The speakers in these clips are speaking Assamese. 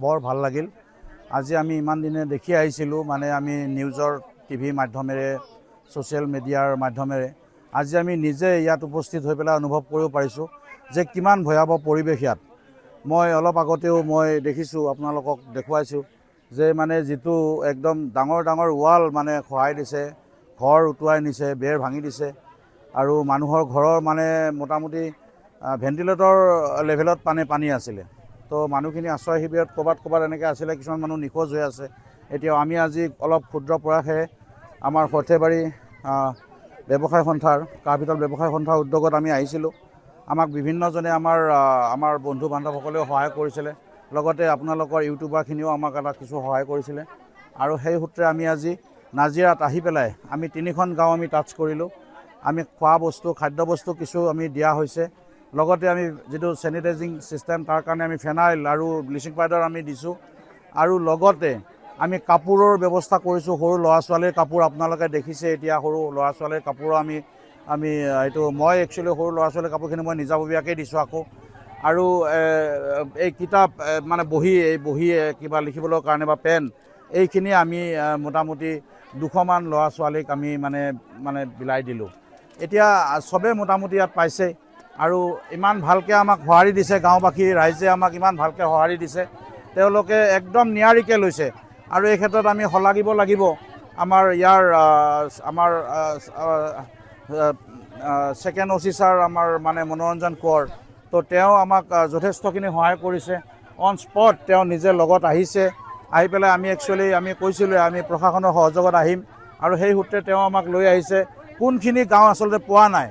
বৰ ভাল লাগিল। আজি আমি ইমান দিনে দেখি আহিছিলোঁ, মানে আমি নিউজৰ টিভি মাধ্যমেৰে ছ'চিয়েল মিডিয়াৰ মাধ্যমেৰে আজি আমি নিজে ইয়াত উপস্থিত হৈ পেলাই অনুভৱ কৰিব পাৰিছোঁ যে কিমান ভয়াৱহ পৰিৱেশ ইয়াত। মই অলপ আগতেও মই দেখিছোঁ, আপোনালোকক দেখুৱাইছোঁ যে মানে যিটো একদম ডাঙৰ ডাঙৰ ৱাল মানে খহাই দিছে, ঘৰ উটুৱাই নিছে, বেৰ ভাঙি দিছে আৰু মানুহৰ ঘৰৰ মানে মোটামুটি ভেণ্টিলেটৰ লেভেলত পানী আছিলে। তো মানুহখিনি আশ্ৰয় শিবিৰত ক'ৰবাত এনেকৈ আছিলে, কিছুমান মানুহ নিখোজ হৈ আছে। এতিয়াও আমি আজি অলপ ক্ষুদ্ৰ প্ৰয়াসে আমাৰ সৰ্থেবাৰী ব্যৱসায় সন্থাৰ কাঁহপিতল ব্যৱসায় সন্থাৰ উদ্যোগত আমি আহিছিলোঁ। আমাক বিভিন্নজনে আমাৰ বন্ধু বান্ধৱসকলেও সহায় কৰিছিলে, লগতে আপোনালোকৰ ইউটিউবাৰখিনিও আমাক কিছু সহায় কৰিছিলে। আৰু সেই সূত্ৰে আমি আজি নাজিৰাত আহি পেলাই আমি 3খন গাঁও আমি টাচ কৰিলোঁ। আমি খোৱা বস্তু, খাদ্যবস্তু কিছু আমি দিয়া হৈছে, লগতে আমি যিটো চেনিটাইজিং ছিষ্টেম তাৰ কাৰণে আমি ফেনাইল আৰু ব্লিচিং পাউডাৰ আমি দিছোঁ। আৰু লগতে আমি কাপোৰৰ ব্যৱস্থা কৰিছোঁ, সৰু ল'ৰা ছোৱালীৰ কাপোৰ আপোনালোকে দেখিছে। এতিয়া সৰু ল'ৰা ছোৱালীৰ কাপোৰো আমি এইটো মই একচুৱেলি সৰু ল'ৰা ছোৱালীৰ কাপোৰখিনি মই নিজাববীয়াকৈ দিছোঁ আকৌ। আৰু এই কিতাপ মানে বহি কিবা লিখিবৰ কাৰণে বা পেন, এইখিনি আমি মোটামুটি 200মান ল'ৰা ছোৱালীক আমি মানে বিলাই দিলোঁ। এতিয়া চবেই মোটামুটি ইয়াত পাইছে আৰু ইমান ভালকৈ আমাক সঁহাৰি দিছে। গাঁওবাসী ৰাইজে আমাক ইমান ভালকৈ সঁহাৰি দিছে, তেওঁলোকে একদম নিয়াৰিকৈ লৈছে। আৰু এই ক্ষেত্ৰত আমি শলাগিব লাগিব আমাৰ ছেকেণ্ড অ' চি ছাৰ আমাৰ মানে মনোৰঞ্জন কোঁৱৰ। তো তেওঁ আমাক যথেষ্টখিনি সহায় কৰিছে। অন স্পট তেওঁ নিজে লগত আহিছে, আহি পেলাই আমি কৈছিলোঁ আমি প্ৰশাসনৰ সহযোগত আহিম, আৰু সেই সূত্ৰে তেওঁ আমাক লৈ আহিছে। কোনখিনি গাঁও আচলতে পোৱা নাই,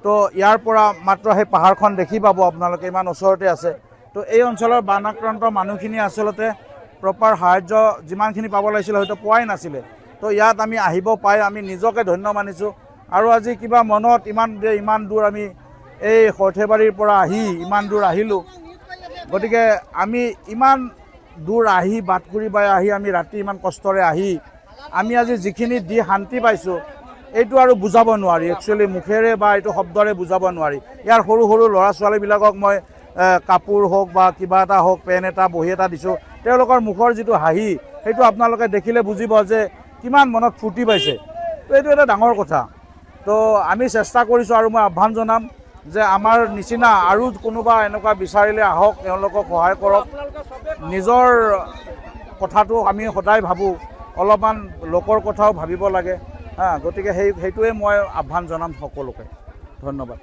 তো ইয়াৰ পৰা মাত্ৰ সেই পাহাৰখন দেখি পাব আপোনালোকে, ইমান ওচৰতে আছে। তো এই অঞ্চলৰ বানাক্ৰান্ত মানুহখিনি আচলতে প্ৰপাৰ সাহাৰ্য যিমানখিনি পাব লাগিছিলে হয়তো পোৱাই নাছিলে। তো ইয়াত আমি আহিব পাই আমি নিজকে ধন্য মানিছোঁ। আৰু আজি কিবা মনত ইমান দূৰ আমি এই সৰ্থেবাৰীৰ পৰা ইমান দূৰ আহিলোঁ, গতিকে আমি ইমান দূৰ আহি বাটকুৰি বাই আহি আমি ৰাতি ইমান কষ্টৰে আমি আজি যিখিনি দি শান্তি পাইছোঁ, এইটো আৰু বুজাব নোৱাৰি। একচুৱেলি মুখেৰে বা এইটো শব্দৰে বুজাব নোৱাৰি। ইয়াৰ সৰু সৰু ল'ৰা ছোৱালীবিলাকক মই কাপোৰ হওক বা কিবা এটা হওক, পেন এটা, বহী এটা দিছোঁ। তেওঁলোকৰ মুখৰ যিটো হাঁহি, সেইটো আপোনালোকে দেখিলে বুজিব যে কিমান মনত ফূৰ্তি পাইছে। তো এইটো এটা ডাঙৰ কথা। তো আমি চেষ্টা কৰিছোঁ, আৰু মই আহ্বান জনাম যে আমাৰ নিচিনা আৰু কোনোবা এনেকুৱা বিচাৰিলে আহক, তেওঁলোকক সহায় কৰক। নিজৰ কথাটো আমি সদায় ভাবোঁ, অলপমান লোকৰ কথাও ভাবিব লাগে। গতিকে সেইটোৱে মই আহ্বান জনাম সকলোকে। ধন্যবাদ।